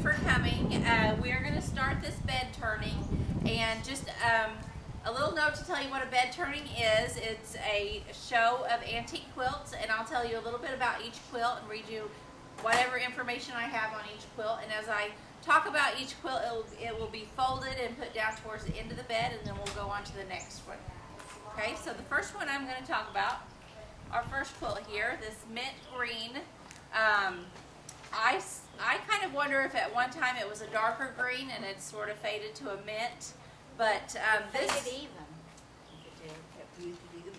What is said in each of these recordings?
for coming. We are going to start this bed turning, and just a little note to tell you what a bed turning is. It's a show of antique quilts, and I'll tell you a little bit about each quilt and read you whatever information I have on each quilt. And as I talk about each quilt, it will be folded and put down towards the end of the bed, and then we'll go on to the next one. Okay, so the first one I'm going to talk about, our first quilt here, this mint green. I kind of wonder if at one time it was a darker green and it's sort of faded to a mint, but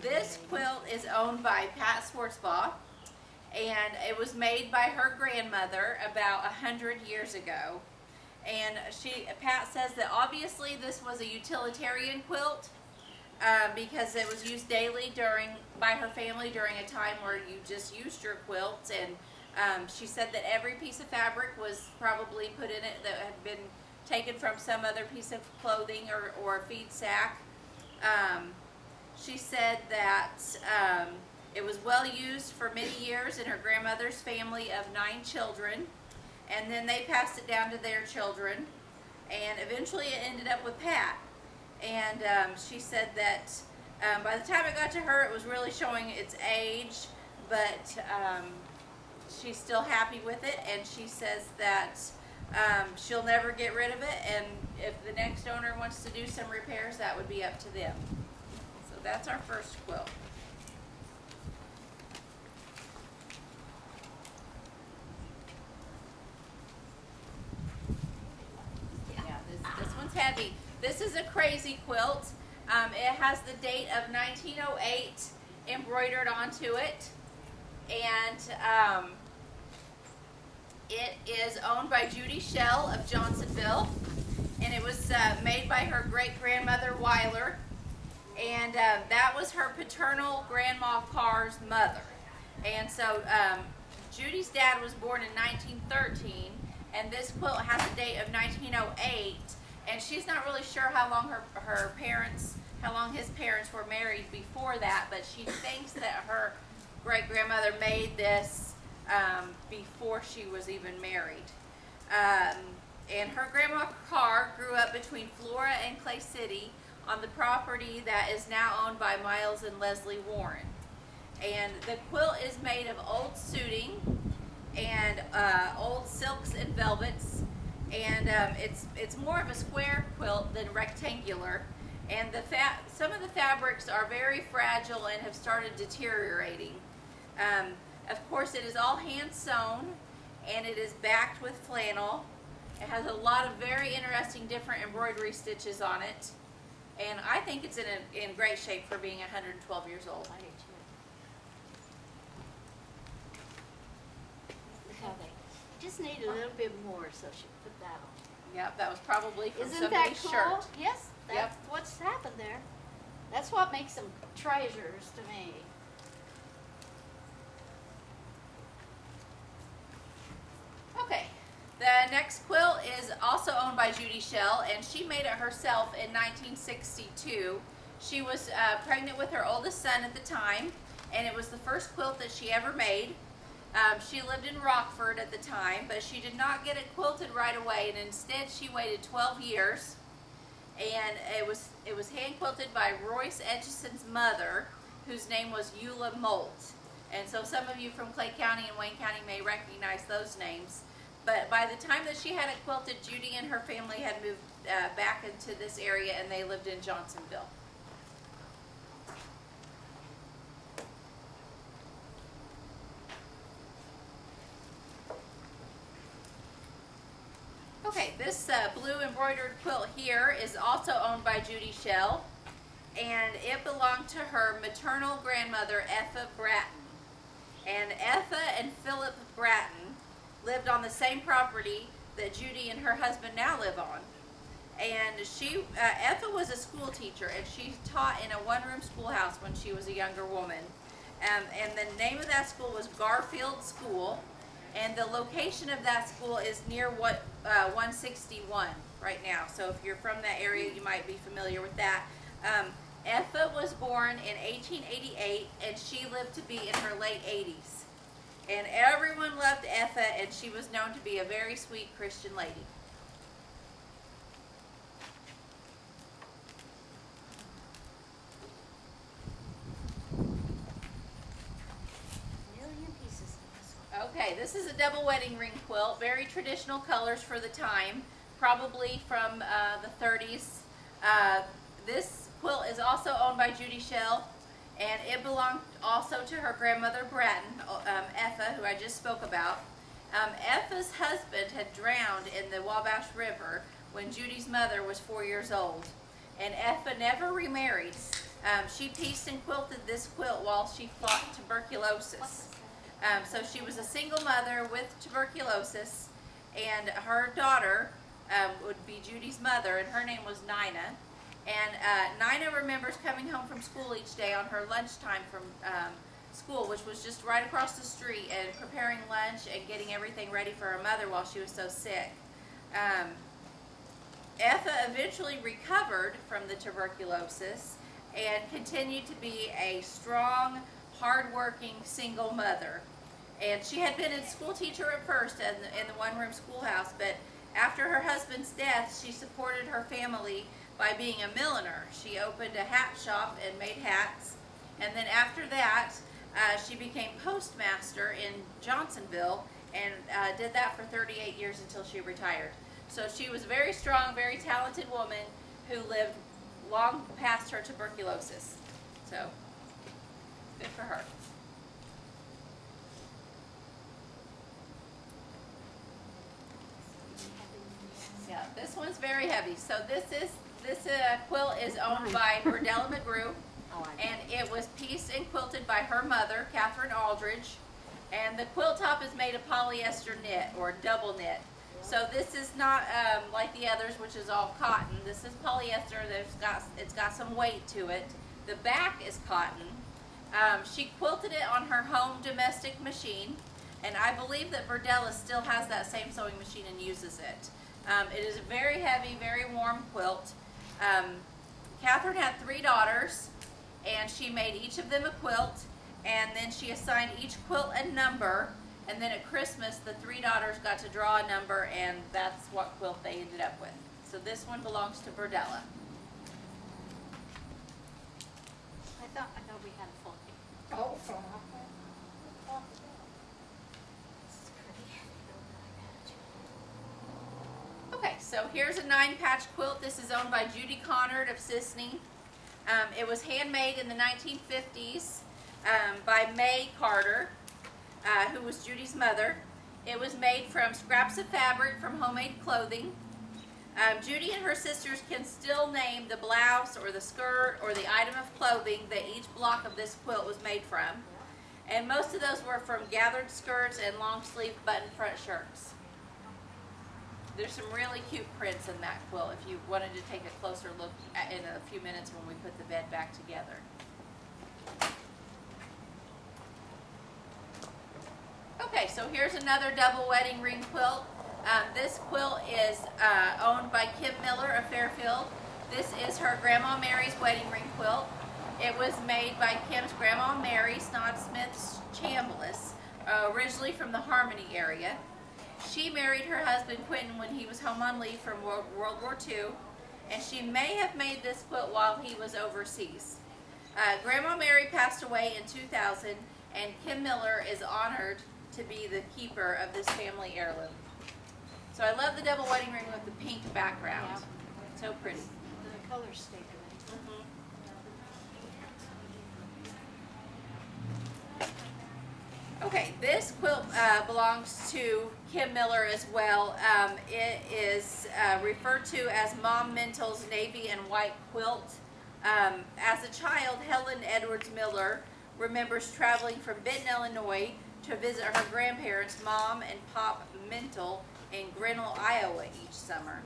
this quilt is owned by Pat Swartzbaugh, and it was made by her grandmother about 100 years ago. And Pat says that obviously this was a utilitarian quilt because it was used daily by her family during a time where you just used your quilts. And she said that every piece of fabric was probably put in it that had been taken from some other piece of clothing or feed sack. She said that it was well used for many years in her grandmother's family of 9 children, and then they passed it down to their children, and eventually it ended up with Pat. And she said that by the time it got to her, it was really showing its age, but she's still happy with it, and she says that she'll never get rid of it, and if the next owner wants to do some repairs, that would be up to them. So that's our first quilt. Yeah, this one's heavy. This is a crazy quilt. It has the date of 1908 embroidered onto it, and it is owned by Judy Shell of Johnsonville, and it was made by her great-grandmother Weiler, and that was her paternal grandma Carr's mother. And so Judy's dad was born in 1913, and this quilt has a date of 1908, and she's not really sure how long how long his parents were married before that, but she thinks that her great-grandmother made this before she was even married. And her grandma Carr grew up between Flora and Clay City on the property that is now owned by Miles and Leslie Warren. And the quilt is made of old suiting and old silks and velvets, and it's more of a square quilt than rectangular. And some of the fabrics are very fragile and have started deteriorating. Of course, it is all hand sewn, and it is backed with flannel. It has a lot of very interesting different embroidery stitches on it, and I think it's in great shape for being 112 years old. I do too. Look how they just need a little bit more, so she put that on. Yep, that was probably from Isn't that somebody's cool? shirt. Yes, that's what's happened there. That's what makes them treasures to me. Okay, the next quilt is also owned by Judy Shell, and she made it herself in 1962. She was pregnant with her oldest son at the time, and it was the first quilt that she ever made. She lived in Rockford at the time, but she did not get it quilted right away, and instead she waited 12 years, and it was hand quilted by Royce Etchison's mother, whose name was Eula Molt. And so some of you from Clay County and Wayne County may recognize those names. But by the time that she had it quilted, Judy and her family had moved back into this area, and they lived in Johnsonville. Okay, this blue embroidered quilt here is also owned by Judy Shell, and it belonged to her maternal grandmother, Effa Bratton. And Effa and Philip Bratton lived on the same property that Judy and her husband now live on. And Effa was a school teacher, and she taught in a one-room schoolhouse when she was a younger woman. And the name of that school was Garfield School, and the location of that school is near 161 right now. So if you're from that area, you might be familiar with that. Effa was born in 1888, and she lived to be in her late 80s. And everyone loved Effa, and she was known to be a very sweet Christian lady. Million pieces in this one. Okay, this is a double wedding ring quilt. Very traditional colors for the time, probably from the 30s. This quilt is also owned by Judy Shell, and it belonged also to her grandmother Bratton, Effa, who I just spoke about. Effa's husband had drowned in the Wabash River when Judy's mother was 4 years old, and Effa never remarried. She pieced and quilted this quilt while she fought tuberculosis. So she was a single mother with tuberculosis, and her daughter would be Judy's mother, and her name was Nina. And Nina remembers coming home from school each day on her lunchtime from school, which was just right across the street, and preparing lunch and getting everything ready for her mother while she was so sick. Effa eventually recovered from the tuberculosis and continued to be a strong, hardworking single mother. And she had been a school teacher at first in the one-room schoolhouse, but after her husband's death, she supported her family by being a milliner. She opened a hat shop and made hats, and then after that, she became postmaster in Johnsonville and did that for 38 years until she retired. So she was a very strong, very talented woman who lived long past her tuberculosis. So, good for her. Yeah, this one's very heavy. So this quilt is owned by Berdella McGrew, and it was pieced and quilted by her mother, Catherine Aldridge. And the quilt top is made of polyester knit or double knit. So this is not like the others, which is all cotton. This is polyester. It's got some weight to it. The back is cotton. She quilted it on her home domestic machine, and I believe that Berdella still has that same sewing machine and uses it. It is a very heavy, very warm quilt. Catherine had 3 daughters, and she made each of them a quilt, and then she assigned each quilt a number, and then at Christmas the 3 daughters got to draw a number, and that's what quilt they ended up with. So this one belongs to Berdella. I thought we had a full. Oh, This is pretty. Okay, so here's a 9-patch quilt. This is owned by Judy Connard of Sisney. It was handmade in the 1950s by May Carter, who was Judy's mother. It was made from scraps of fabric from homemade clothing. Judy and her sisters can still name the blouse or the skirt or the item of clothing that each block of this quilt was made from. And most of those were from gathered skirts and long sleeve button front shirts. There's some really cute prints in that quilt if you wanted to take a closer look in a few minutes when we put the bed back together. Okay, so here's another double wedding ring quilt. This quilt is owned by Kim Miller of Fairfield. This is her Grandma Mary's wedding ring quilt. It was made by Kim's Grandma Mary Snodsmith's Chambliss, originally from the Harmony area. She married her husband Quentin when he was home on leave from World War II, and she may have made this quilt while he was overseas. Grandma Mary passed away in 2000, and Kim Miller is honored to be the keeper of this family heirloom. So I love the double wedding ring with the pink background. So pretty. The colors stay good. Okay, this quilt belongs to Kim Miller as well. It is referred to as Mom Mental's navy and white quilt. As a child, Helen Edwards Miller remembers traveling from Benton, Illinois to visit her grandparents, Mom and Pop Mental, in Grinnell, Iowa each summer.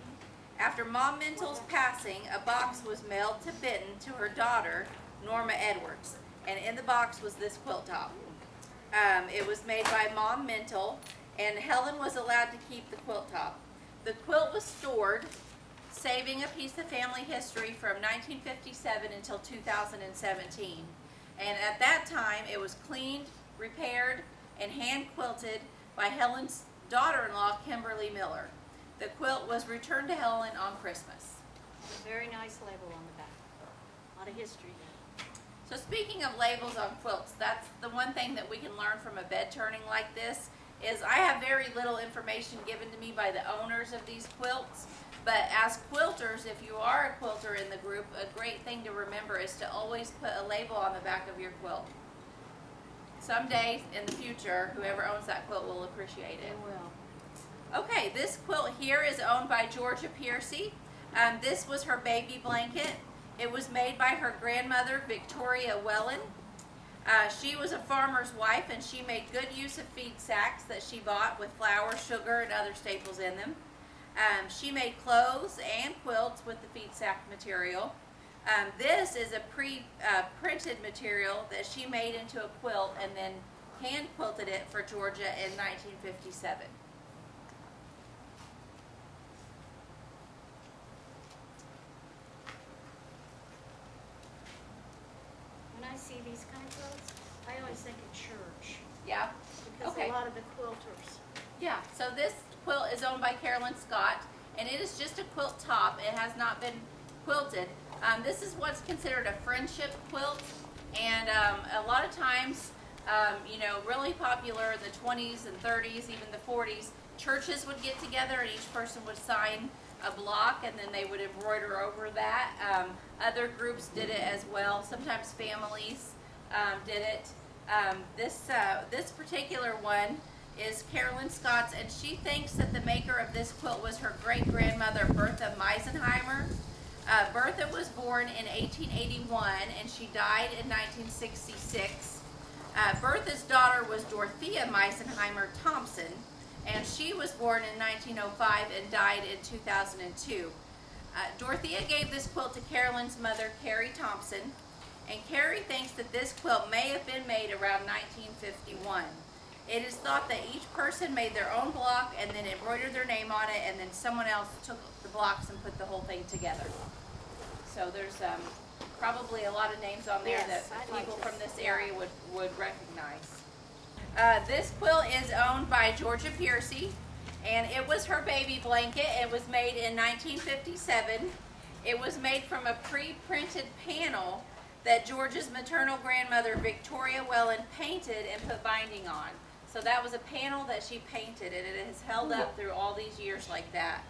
After Mom Mental's passing, a box was mailed to Benton to her daughter, Norma Edwards, and in the box was this quilt top. It was made by Mom Mental, and Helen was allowed to keep the quilt top. The quilt was stored, saving a piece of family history from 1957 until 2017. And at that time, it was cleaned, repaired, and hand quilted by Helen's daughter-in-law, Kimberly Miller. The quilt was returned to Helen on Christmas. A very nice label on the back. A lot of history there. So speaking of labels on quilts, that's the one thing that we can learn from a bed turning like this, is I have very little information given to me by the owners of these quilts. But as quilters, if you are a quilter in the group, a great thing to remember is to always put a label on the back of your quilt. Someday in the future, whoever owns that quilt will appreciate it. It will. Okay, this quilt here is owned by Georgia Piercy. This was her baby blanket. It was made by her grandmother, Victoria Wellen. She was a farmer's wife, and she made good use of feed sacks that she bought with flour, sugar, and other staples in them. She made clothes and quilts with the feed sack material. This is a pre-printed material that she made into a quilt and then hand quilted it for Georgia in 1957. When I see these kind of quilts, I always think of church. Yeah? Because Okay. a lot of the quilters. Yeah, so this quilt is owned by Carolyn Scott, and it is just a quilt top. It has not been quilted. This is what's considered a friendship quilt, and a lot of times, you know, really popular in the 20s and 30s, even the 40s, churches would get together and each person would sign a block and then they would embroider over that. Other groups did it as well. Sometimes families did it. This particular one is Carolyn Scott's, and she thinks that the maker of this quilt was her great-grandmother, Bertha Meisenheimer. Bertha was born in 1881, and she died in 1966. Bertha's daughter was Dorothea Meisenheimer Thompson, and she was born in 1905 and died in 2002. Dorothea gave this quilt to Carolyn's mother, Carrie Thompson, and Carrie thinks that this quilt may have been made around 1951. It is thought that each person made their own block and then embroidered their name on it, and then someone else took the blocks and put the whole thing together. So there's probably a lot of names on there Yes, that I like people this. from this area would recognize. This quilt is owned by Georgia Piercy, and it was her baby blanket. It was made in 1957. It was made from a pre-printed panel that Georgia's maternal grandmother, Victoria Wellen, painted and put binding on. So that was a panel that she painted, and it has held up through all these years like that.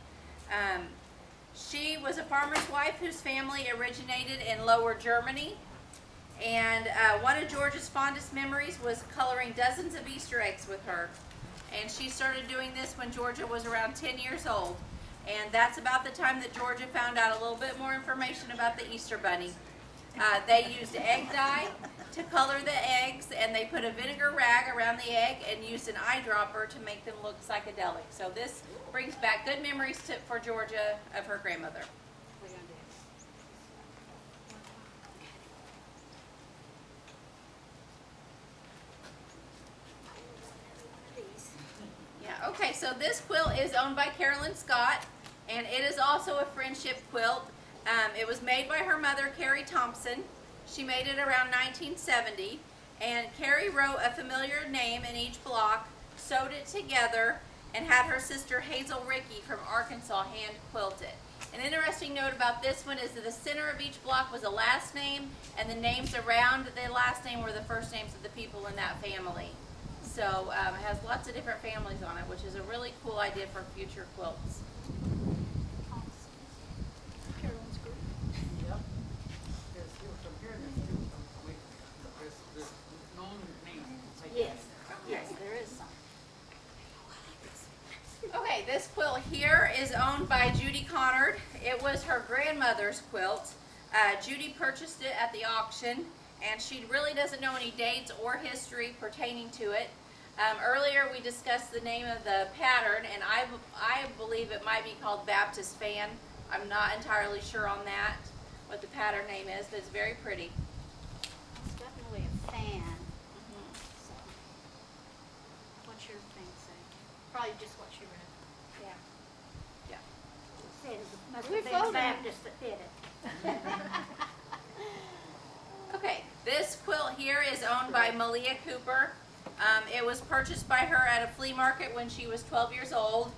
She was a farmer's wife whose family originated in Lower Germany. And one of Georgia's fondest memories was coloring dozens of Easter eggs with her. And she started doing this when Georgia was around 10 years old. And that's about the time that Georgia found out a little bit more information about the Easter Bunny. They used egg dye to color the eggs, and they put a vinegar rag around the egg and used an eyedropper to make them look psychedelic. So this brings back good memories for Georgia of her grandmother. We're gonna do. These. Yeah, okay, so this quilt is owned by Carolyn Scott, and it is also a friendship quilt. It was made by her mother, Carrie Thompson. She made it around 1970, and Carrie wrote a familiar name in each block, sewed it together, and had her sister Hazel Rickey from Arkansas hand quilt it. An interesting note about this one is that the center of each block was a last name, and the names around the last name were the first names of the people in that family. So it has lots of different families on it, which is a really cool idea for future quilts. Carolyn's group. Yep. There's still some here, there's still some, there's known names. Like Yes, that. yes, there is some. Okay, this quilt here is owned by Judy Connard. It was her grandmother's quilt. Judy purchased it at the auction, and she really doesn't know any dates or history pertaining to it. Earlier we discussed the name of the pattern, and I believe it might be called Baptist Fan. I'm not entirely sure on that, what the pattern name is, but it's very pretty. It's definitely a fan. So, what's your thing say? Probably just what you read. Yeah. Must We have been voted. Baptist that did it. Okay, this quilt here is owned by Malia Cooper. It was purchased by her at a flea market when she was 12 years old.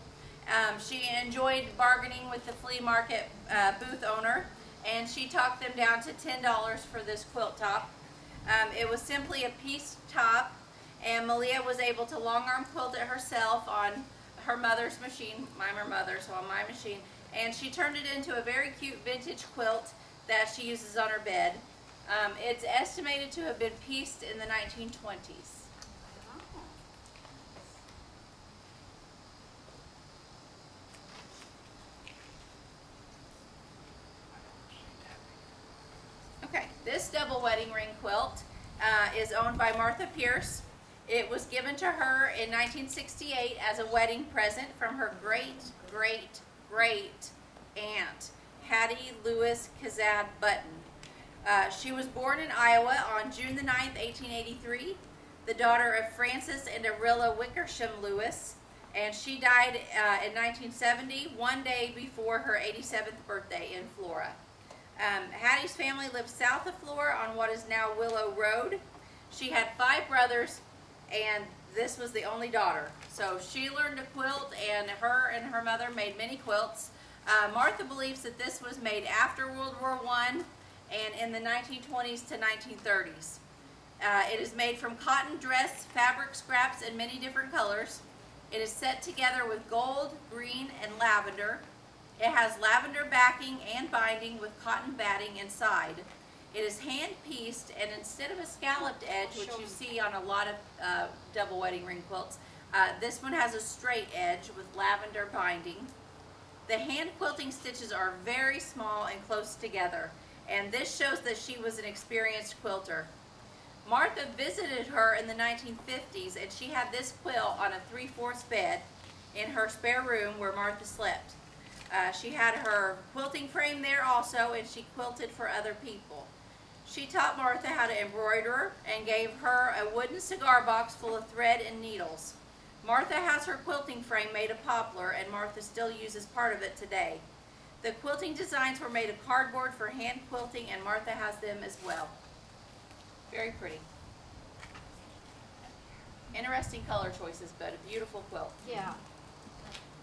She enjoyed bargaining with the flea market booth owner, and she talked them down to $10 for this quilt top. It was simply a piece top, and Malia was able to long arm quilt it herself on her mother's machine. I'm her mother, so on my machine. And she turned it into a very cute vintage quilt that she uses on her bed. It's estimated to have been pieced in the 1920s. Okay, this double wedding ring quilt is owned by Martha Pierce. It was given to her in 1968 as a wedding present from her great aunt, Hattie Lewis Kazad Button. She was born in Iowa on June the 9th, 1883, the daughter of Francis and Arilla Wickersham Lewis, and she died in 1970, one day before her 87th birthday in Flora. Hattie's family lived south of Flora on what is now Willow Road. She had 5 brothers, and this was the only daughter. So she learned to quilt, and her mother made many quilts. Martha believes that this was made after World War I and in the 1920s to 1930s. It is made from cotton dress, fabric scraps in many different colors. It is set together with gold, green, and lavender. It has lavender backing and binding with cotton batting inside. It is hand pieced, and instead of a scalloped edge, which you see on a lot of double wedding ring quilts, this one has a straight edge with lavender binding. The hand quilting stitches are very small and close together, and this shows that she was an experienced quilter. Martha visited her in the 1950s, and she had this quilt on a 3/4 bed in her spare room where Martha slept. She had her quilting frame there also, and she quilted for other people. She taught Martha how to embroider and gave her a wooden cigar box full of thread and needles. Martha has her quilting frame made of poplar, and Martha still uses part of it today. The quilting designs were made of cardboard for hand quilting, and Martha has them as well. Very pretty. Interesting color choices, but a beautiful quilt. Yeah.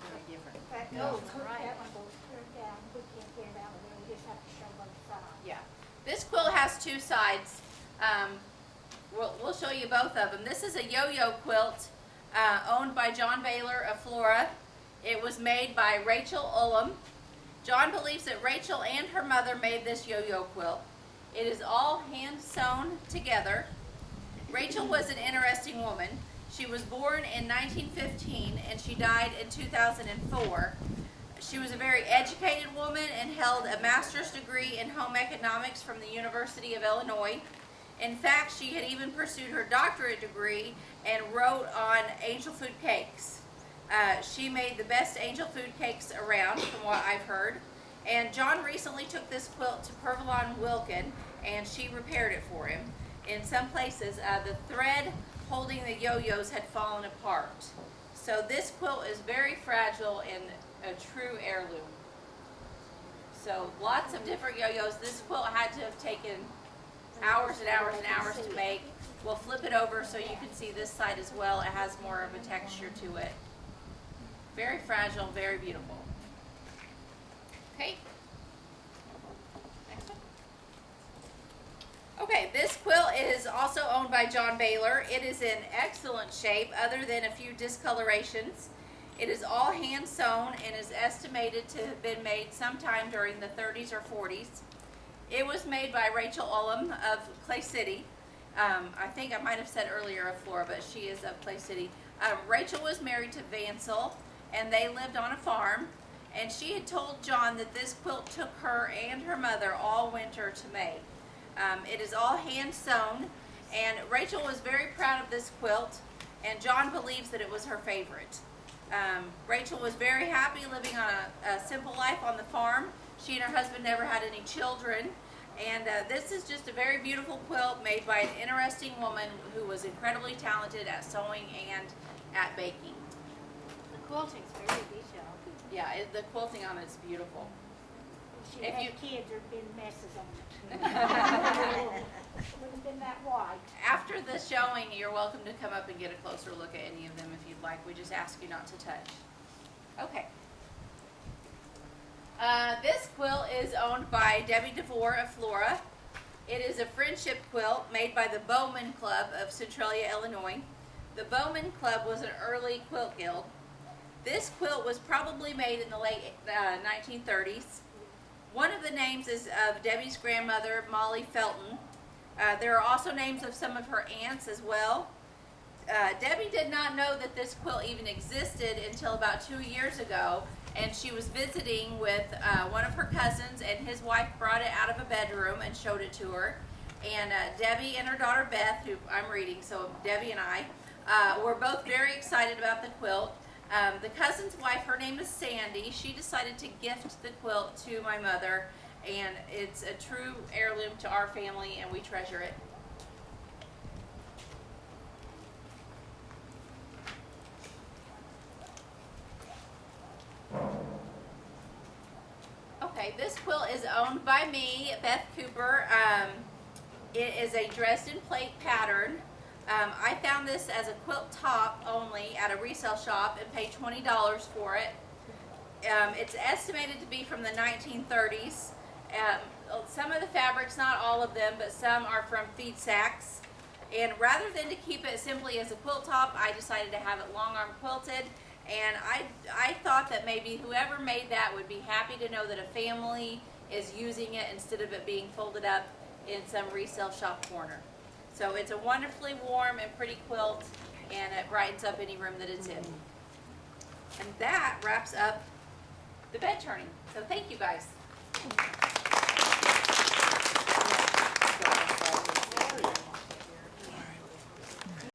Very different. No, Right. that one goes clear down, we can't get it out of there, we just have to show both sides. Yeah. This quilt has 2 sides. We'll show you both of them. This is a yo-yo quilt owned by John Baylor of Flora. It was made by Rachel Ullum. John believes that Rachel and her mother made this yo-yo quilt. It is all hand sewn together. Rachel was an interesting woman. She was born in 1915 and she died in 2004. She was a very educated woman and held a master's degree in home economics from the University of Illinois. In fact, she had even pursued her doctorate degree and wrote on angel food cakes. She made the best angel food cakes around, from what I've heard. And John recently took this quilt to Pervalon Wilkin, and she repaired it for him. In some places, the thread holding the yo-yos had fallen apart. So this quilt is very fragile and a true heirloom. So lots of different yo-yos. This quilt had to have taken hours and hours and hours to make. We'll flip it over so you can see this side as well. It has more of a texture to it. Very fragile, very beautiful. Okay. Next one. Okay, this quilt is also owned by John Baylor. It is in excellent shape other than a few discolorations. It is all hand sewn and is estimated to have been made sometime during the 30s or 40s. It was made by Rachel Ullum of Clay City. I think I might have said earlier of Flora, but she is of Clay City. Rachel was married to Vansel, and they lived on a farm. And she had told John that this quilt took her and her mother all winter to make. It is all hand sewn, and Rachel was very proud of this quilt, and John believes that it was her favorite. Rachel was very happy living on a simple life on the farm. She and her husband never had any children, and this is just a very beautiful quilt made by an interesting woman who was incredibly talented at sewing and at baking. The quilting's very detailed. Yeah, the quilting on it's beautiful. If you If had you- kids, there'd been messes on it. Wouldn't have been that white. After the showing, you're welcome to come up and get a closer look at any of them if you'd like. We just ask you not to touch. Okay. This quilt is owned by Debbie DeVore of Flora. It is a friendship quilt made by the Bowman Club of Centralia, Illinois. The Bowman Club was an early quilt guild. This quilt was probably made in the late 1930s. One of the names is of Debbie's grandmother, Molly Felton. There are also names of some of her aunts as well. Debbie did not know that this quilt even existed until about 2 years ago, and she was visiting with one of her cousins, and his wife brought it out of a bedroom and showed it to her. And Debbie and her daughter Beth, who I'm reading, so Debbie and I, were both very excited about the quilt. The cousin's wife, her name is Sandy, she decided to gift the quilt to my mother, and it's a true heirloom to our family, and we treasure it. Okay, this quilt is owned by me, Beth Cooper. It is a Dresden plate pattern. I found this as a quilt top only at a resale shop and paid $20 for it. It's estimated to be from the 1930s. Some of the fabrics, not all of them, but some are from feed sacks. And rather than to keep it simply as a quilt top, I decided to have it long arm quilted. And I thought that maybe whoever made that would be happy to know that a family is using it instead of it being folded up in some resale shop corner. So it's a wonderfully warm and pretty quilt, and it brightens up any room that it's in. And that wraps up the bed turning. So thank you guys.